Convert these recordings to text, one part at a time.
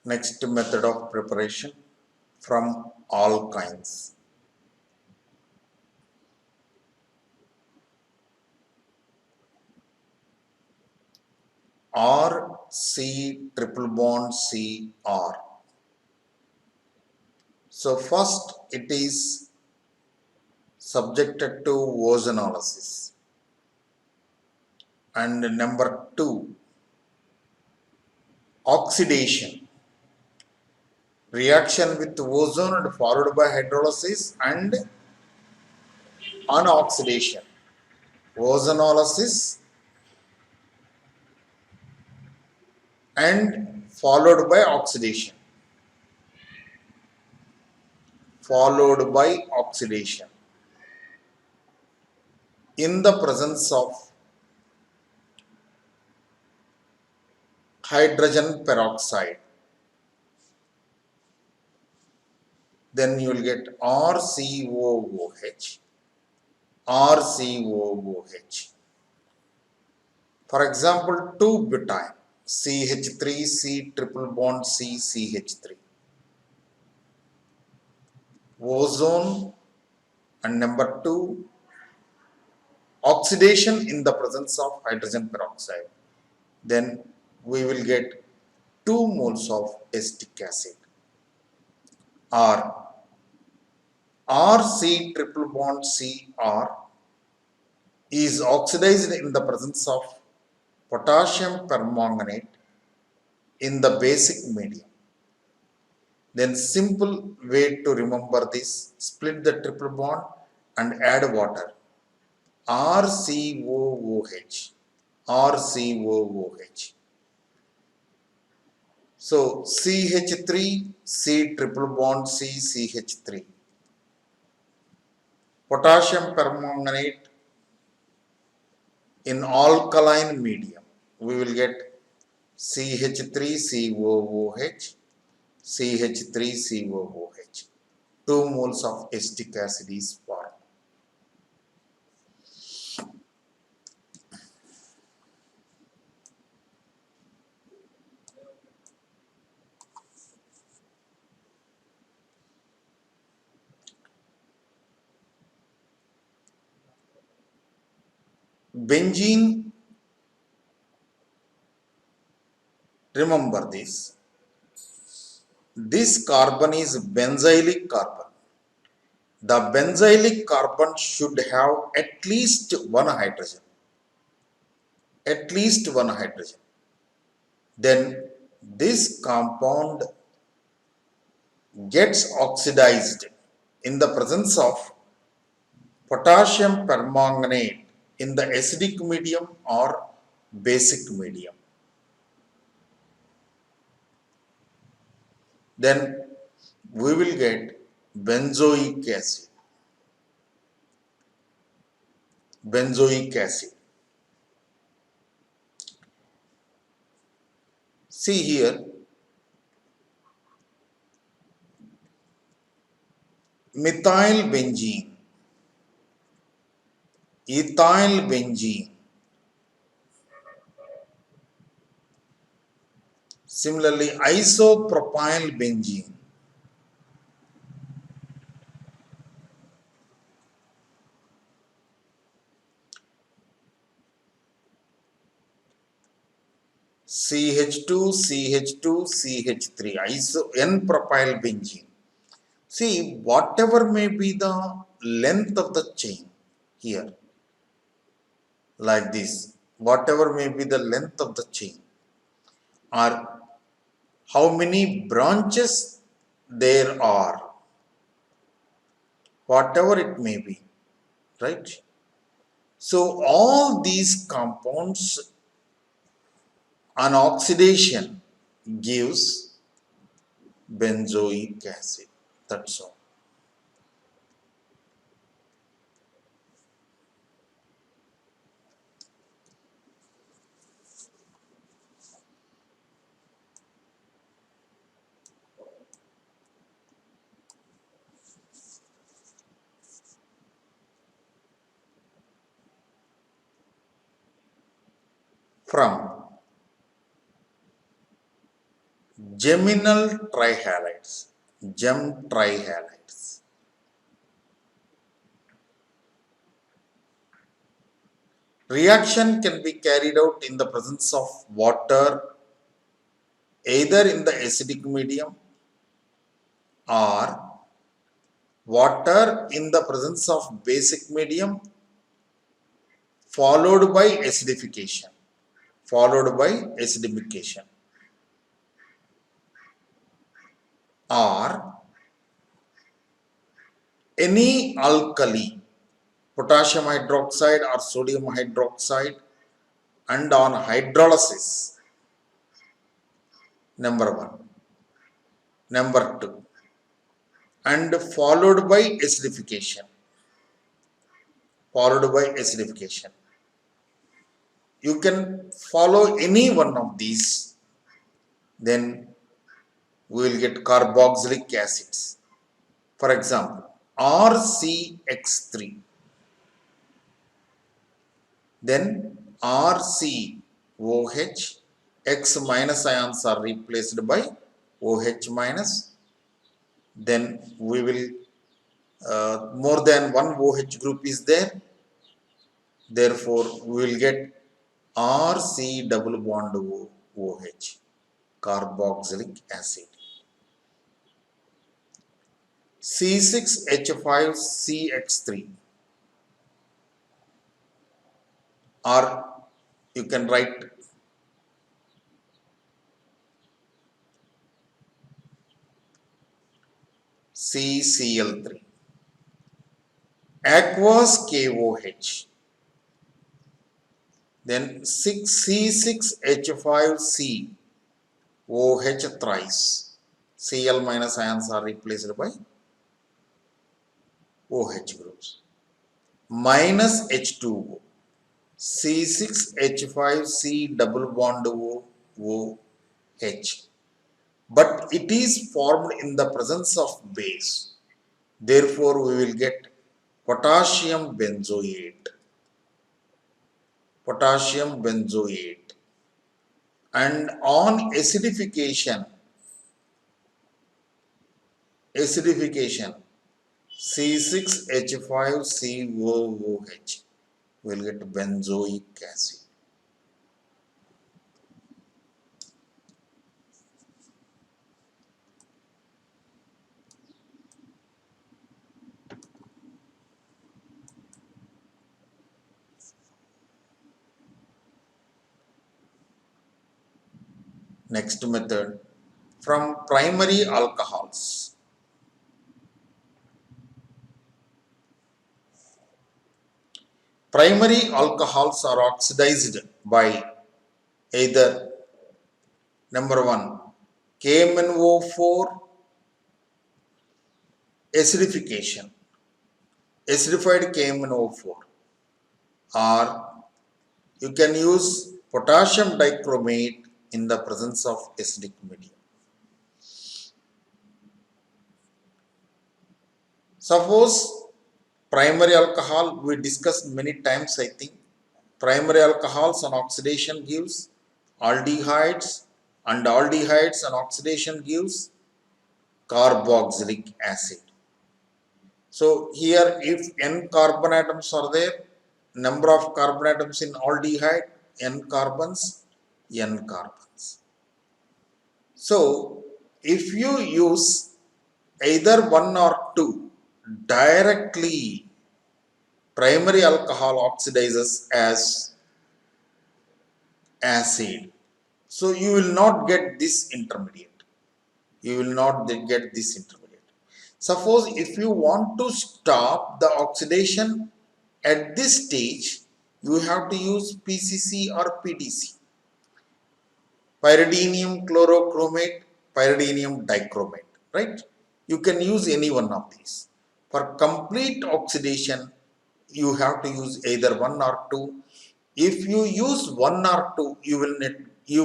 Next method of preparation from alkynes. R C triple bond C R. So first it is subjected to ozonolysis, and number 2 oxidation, reaction with ozone and followed by hydrolysis and unoxidation, ozonolysis and followed by oxidation, in the presence of hydrogen peroxide. Then you will get RCOOH, RCOOH. For example, 2-butyne, CH3C triple bond C, CH3. Ozone, and number 2, oxidation in the presence of hydrogen peroxide. Then we will get 2 moles of acetic acid. Or RC triple bond Cr is oxidized in the presence of potassium permanganate in the basic medium. Then simple way to remember this, split the triple bond and add water. RCOOH, RCOOH. So CH3, C triple bond C, CH3. Potassium permanganate in alkaline medium. We will get CH3COOH, CH3COOH. 2 moles of acetic acid is formed. Benzene, remember this. This carbon is benzylic carbon. The benzylic carbon should have at least one hydrogen. At least one hydrogen. Then this compound gets oxidized in the presence of potassium permanganate in the acidic medium or basic medium. Then we will get benzoic acid. Benzoic acid. See here, methyl benzene, ethyl benzene. Similarly, isopropyl benzene. CH2, CH2, CH3, N-propyl benzene. See, whatever may be the length of the chain here, like this, whatever may be the length of the chain, or how many branches there are, whatever it may be, right? So all these compounds on oxidation gives benzoic acid. That's all. From geminal trihalides, gem trihalides. Reaction can be carried out in the presence of water, either in the acidic medium or water in the presence of basic medium followed by acidification, or any alkali, potassium hydroxide or sodium hydroxide, and on hydrolysis, number one, number two, and followed by acidification, you can follow any one of these, then we will get carboxylic acids. For example, RCX3, then RCOH, X minus ions are replaced by OH minus, then we will more than one OH group is there, therefore we will get RC double bond OH, carboxylic acid. C6H5CX3, or you can write CCl3, aqueous KOH, then 6C6H5C OH thrice, Cl minus ions are replaced by OH groups, minus H2O, C6H5C double bond OH, but it is formed in the presence of base, therefore we will get potassium benzoate, and on acidification C6H5COOH will get benzoic acid. Next method, from primary alcohols. Primary alcohols are oxidized by either number one, KMnO4 acidification, acidified KMnO4, or you can use potassium dichromate in the presence of acidic medium. Suppose primary alcohol, we discussed many times, I think. Primary alcohols on oxidation gives aldehydes, and aldehydes on oxidation gives carboxylic acid. So here, if n carbon atoms are there, number of carbon atoms in aldehyde, n carbons. So if you use either one or two, directly primary alcohol oxidizes as acid. So you will not get this intermediate. Suppose if you want to stop the oxidation at this stage, you have to use PCC or PDC, pyridinium chlorochromate, pyridinium dichromate, right? You can use any one of these. For complete oxidation, you have to use either one or two. If you use one or two, you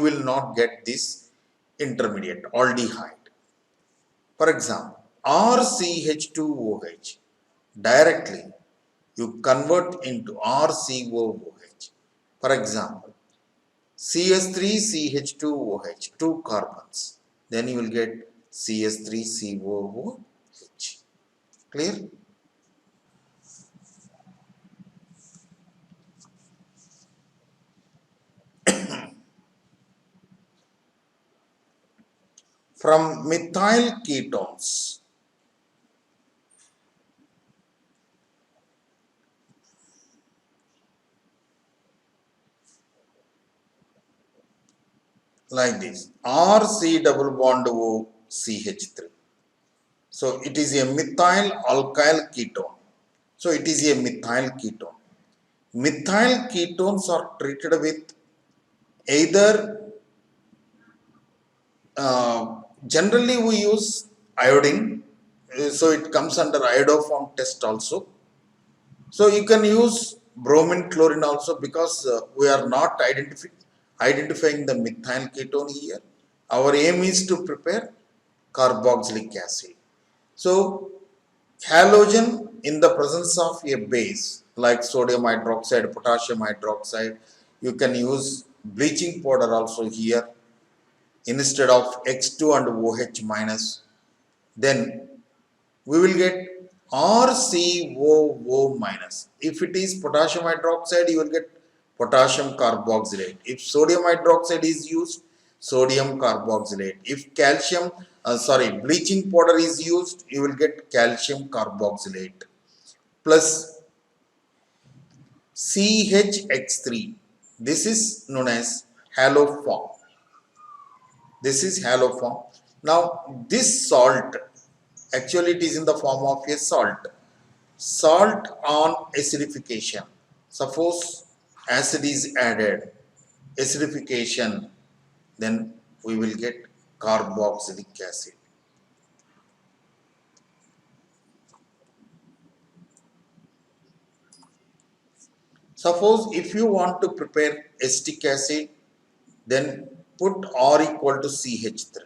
will not get this intermediate aldehyde. For example, RCH2OH, directly you convert into RCOOH. For example, CS3CH2OH, 2 carbons. then you will get CS3COOH. Clear? From methyl ketones, like this, RC double bond O CH3. So it is a methyl alkyl ketone. So it is a methyl ketone. Methyl ketones are treated with either, generally we use iodine, so it comes under iodoform test also. So you can use bromine chlorine also, because we are not identifying the methyl ketone here. Our aim is to prepare carboxylic acid. So halogen in the presence of a base like sodium hydroxide, potassium hydroxide, you can use bleaching powder also here instead of X2 and OH minus. Then we will get RCOO minus. If it is potassium hydroxide, you will get potassium carboxylate. If sodium hydroxide is used, sodium carboxylate. If bleaching powder is used, you will get calcium carboxylate plus CHX3. This is known as halo form. This is halo form. Now this salt, actually it is in the form of a salt. Salt on acidification. Suppose acid is added, acidification, then we will get carboxylic acid. Suppose if you want to prepare acetic acid, then put R equal to CH3.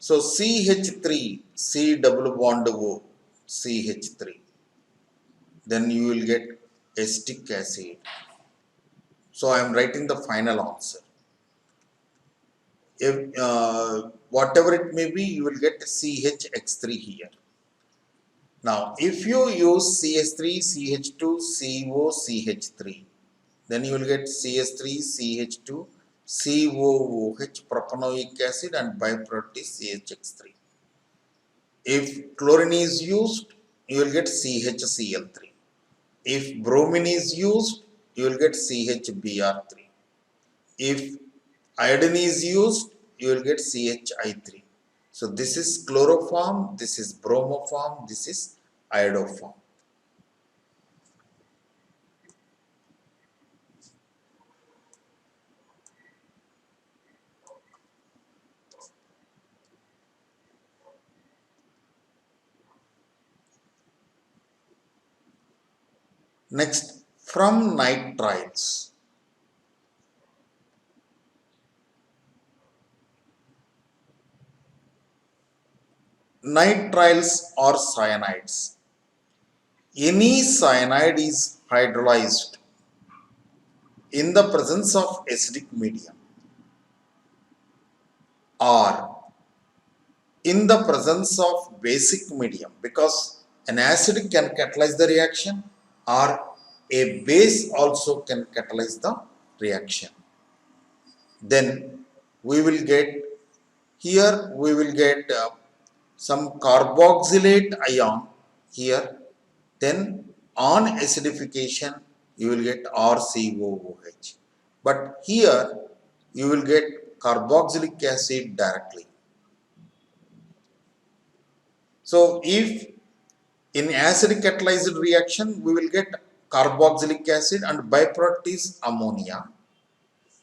So CH3, C double bond O, CH3. Then you will get acetic acid. So I am writing the final answer. If whatever it may be, you will get CHX3 here. Now, if you use CH3, CH2, CO, CH3, then you will get CH3, CH2, COOH, propanoic acid, and byproduct is CHX3. If chlorine is used, you will get CHCl3. If bromine is used, you will get CHBr3. If iodine is used, you will get CHI3. So this is chloroform, this is bromoform, this is iodoform. Next, from nitriles. Nitriles or cyanides. Any cyanide is hydrolyzed in the presence of acidic medium or in the presence of basic medium, because an acid can catalyze the reaction or a base also can catalyze the reaction. Then we will get some carboxylate ion here. Then on acidification you will get RCOOH. But here you will get carboxylic acid directly. So if in acid catalyzed reaction we will get carboxylic acid and byproduct is ammonia.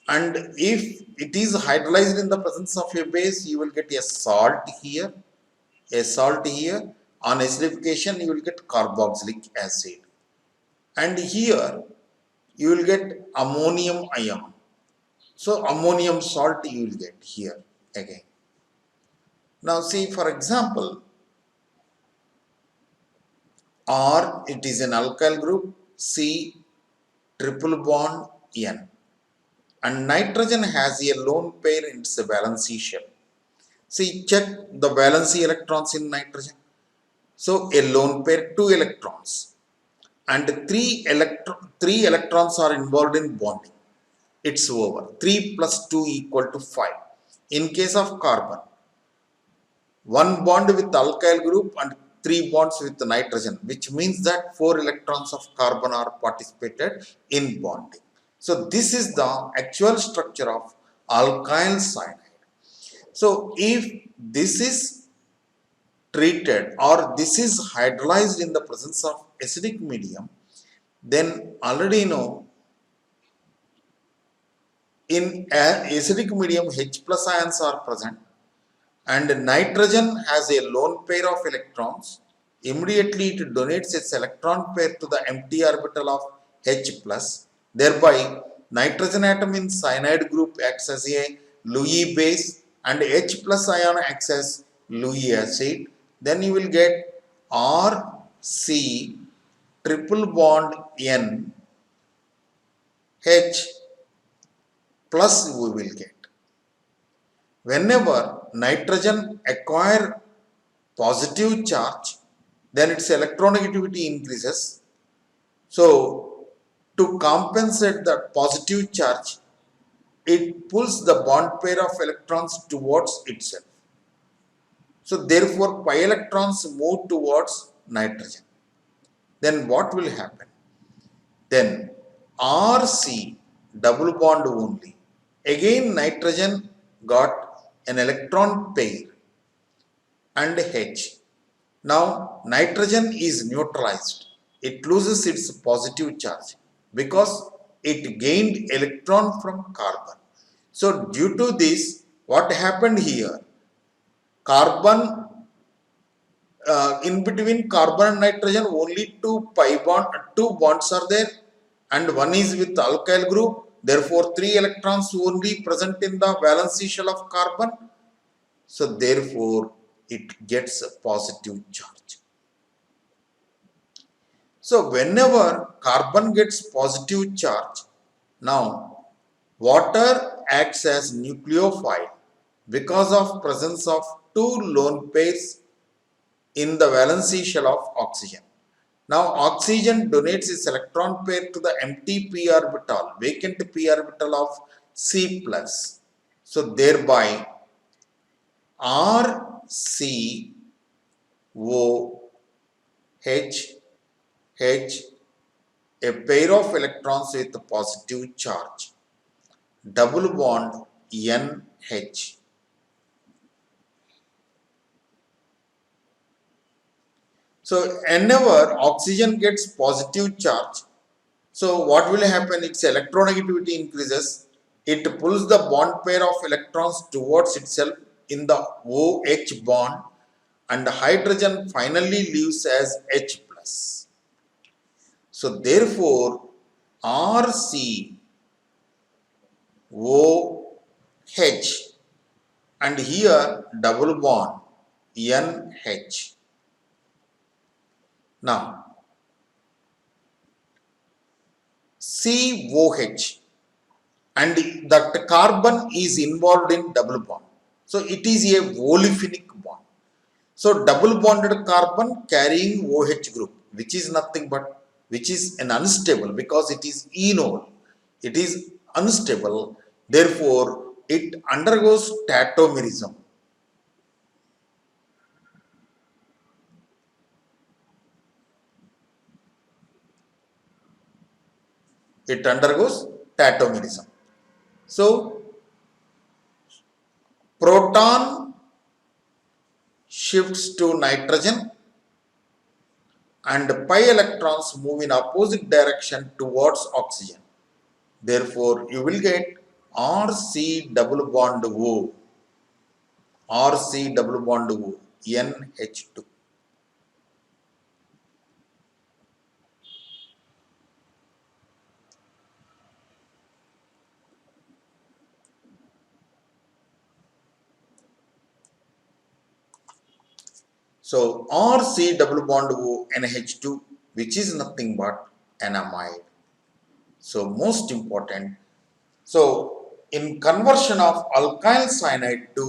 And if it is hydrolyzed in the presence of a base, you will get a salt here, a salt here. On acidification, you will get carboxylic acid. And here, you will get ammonium ion. So, ammonium salt you will get here again. Now, see, for example, R, it is an alkyl group, C, triple bond, N. and nitrogen has a lone pair in its valency shell. See, check the valency electrons in nitrogen. So a lone pair, 2 electrons, and 3 electrons are involved in bonding. It's over. 3 plus 2 equal to 5. In case of carbon, 1 bond with alkyl group and 3 bonds with nitrogen, which means that 4 electrons of carbon are participated in bonding. So this is the actual structure of alkyl cyanide. So if this is treated or this is hydrolyzed in the presence of acidic medium, then already know in acidic medium H plus ions are present and nitrogen has a lone pair of electrons. Immediately it donates its electron pair to the empty orbital of H plus. Thereby nitrogen atom in cyanide group acts as a Lewis base and H plus ion acts as Lewis acid. Then you will get RC triple bond N H plus we will get. Whenever nitrogen acquire positive charge, then its electronegativity increases. So to compensate that positive charge, it pulls the bond pair of electrons towards itself. So therefore pi electrons move towards nitrogen. Then what will happen? Then RC double bond only. Again nitrogen got an electron pair and H. Now nitrogen is neutralized. It loses its positive charge because it gained electron from carbon. So due to this, what happened here? Carbon in between carbon and nitrogen only two bonds are there and one is with alkyl group. Therefore 3 electrons only present in the valency shell of carbon. So therefore it gets a positive charge. So whenever carbon gets positive charge, now water acts as nucleophile because of presence of 2 lone pairs in the valency shell of oxygen. Now oxygen donates its electron pair to the empty p orbital, vacant p orbital of C plus. So thereby RCOH H, a pair of electrons with a positive charge, double bond NH. So whenever oxygen gets positive charge, so what will happen? Its electronegativity increases. It pulls the bond pair of electrons towards itself in the OH bond and hydrogen finally leaves as H plus. So therefore RCOH and here double bond NH. Now COH and that carbon is involved in double bond. So it is a olefinic bond. So double bonded carbon carrying OH group, which is nothing but, which is an unstable because it is enol. It is unstable. Therefore, it undergoes tautomerism. It undergoes tautomerism. So, proton shifts to nitrogen and pi electrons move in opposite direction towards oxygen. Therefore, you will get RC double bond O, RC double bond O, NH2. So RC double bond O NH2, which is nothing but an amide. So most important, So in conversion of alkyl cyanide to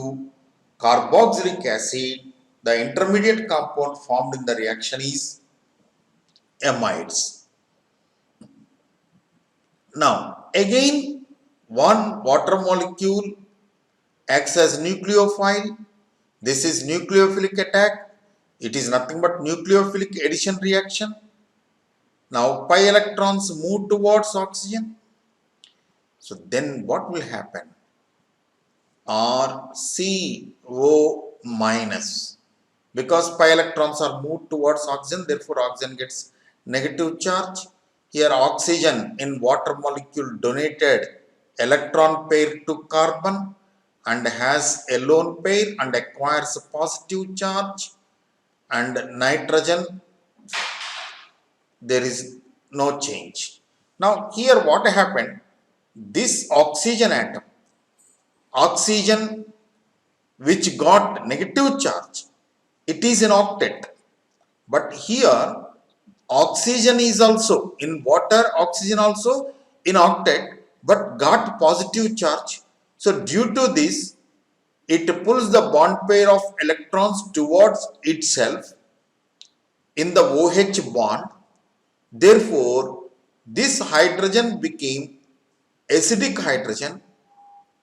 carboxylic acid, the intermediate compound formed in the reaction is amides. Now again, one water molecule acts as nucleophile. This is nucleophilic attack. It is nothing but nucleophilic addition reaction. Now pi electrons move towards oxygen. So then what will happen? RCO minus. Because pi electrons are moved towards oxygen, therefore oxygen gets negative charge. Here oxygen in water molecule donated electron pair to carbon and has a lone pair and acquires a positive charge, and nitrogen, there is no change. Now here what happened? This oxygen atom, oxygen which got negative charge, it is an octet. But here oxygen is also in water, oxygen also in octet, but got positive charge. So due to this, it pulls the bond pair of electrons towards itself in the OH bond. Therefore, this hydrogen became acidic hydrogen,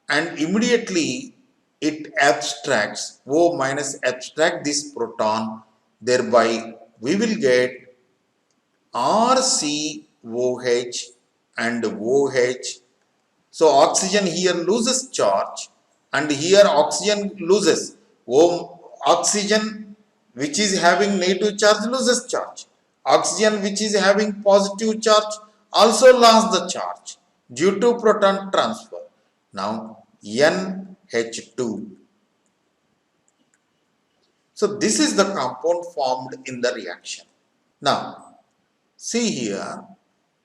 and immediately it abstracts, O minus abstract this proton, thereby we will get RCOH and OH. So oxygen here loses charge, and here oxygen loses. Oxygen which is having negative charge loses charge. Oxygen which is having positive charge also lost the charge due to proton transfer. Now NH2. So this is the compound formed in the reaction. Now see here,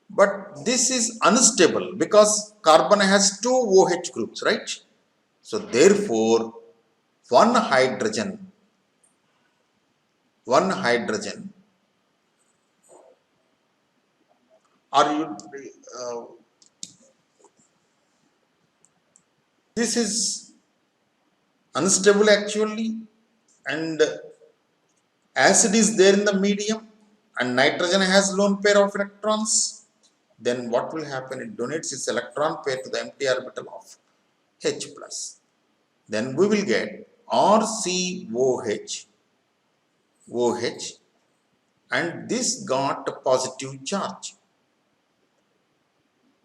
but this is unstable because carbon has two OH groups, right? So therefore one hydrogen are you this is unstable actually, and acid is there in the medium, and nitrogen has lone pair of electrons. Then what will happen? It donates its electron pair to the empty orbital of H plus. Then we will get RCOH, OH, and this got positive charge.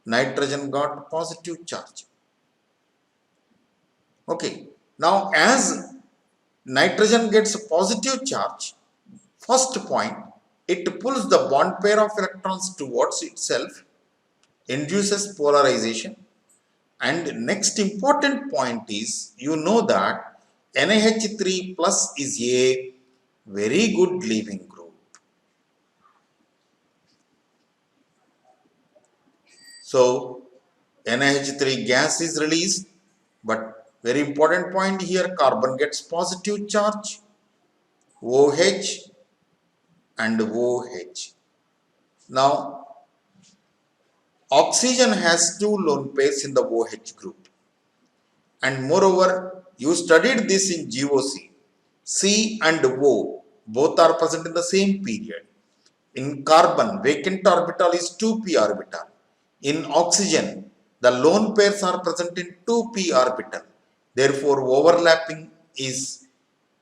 Nitrogen got positive charge. Okay, now as nitrogen gets a positive charge, first point, it pulls the bond pair of electrons towards itself, induces polarization. And next important point is, you know that NH3 plus is a very good leaving group. So NH3 gas is released, but very important point here, carbon gets positive charge, OH and OH. Now oxygen has two lone pairs in the OH group, and moreover you studied this in GOC. C and O both are present in the same period. In carbon, vacant orbital is 2p orbital. In oxygen, the lone pairs are present in 2p orbital. Therefore overlapping is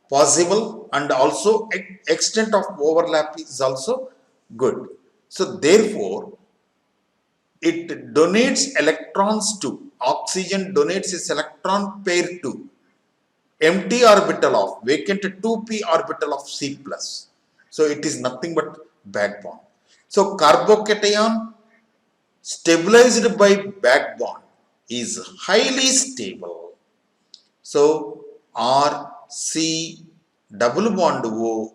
possible, and also extent of overlap is also good. So therefore it donates electrons to, oxygen donates its electron pair to empty orbital of, vacant 2p orbital of C plus. So it is nothing but back bond. So carbocation stabilized by back bond is highly stable. So R C double bond O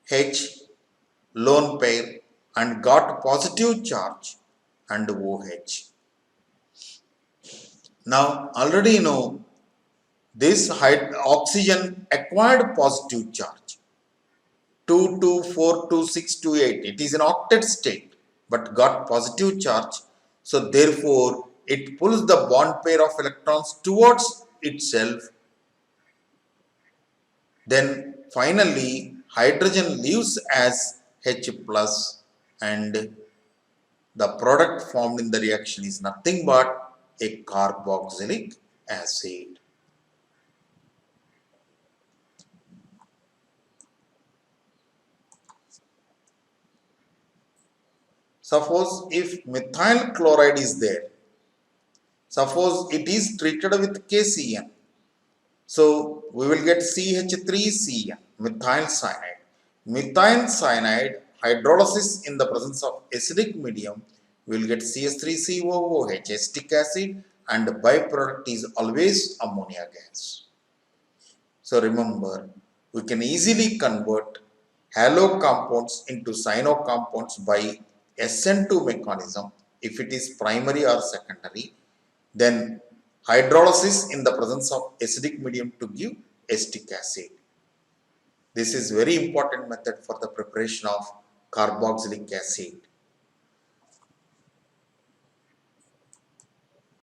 H lone pair and got positive charge and OH. Now already you know this oxygen acquired positive charge 2, 2, 4, 2, 6, 2, 8. It is an octet state but got positive charge. So therefore it pulls the bond pair of electrons towards itself. Then finally, hydrogen leaves as H plus, and the product formed in the reaction is nothing but a carboxylic acid. Suppose if methyl chloride is there, suppose it is treated with KCN. So we will get CH3CN, methyl cyanide. Methyl cyanide hydrolysis in the presence of acidic medium, we will get CH3COOH, acetic acid, and the byproduct is always ammonia gas. So remember, we can easily convert halo compounds into cyano compounds by SN2 mechanism if it is primary or secondary. Then hydrolysis in the presence of acidic medium to give acetic acid. This is very important method for the preparation of carboxylic acid.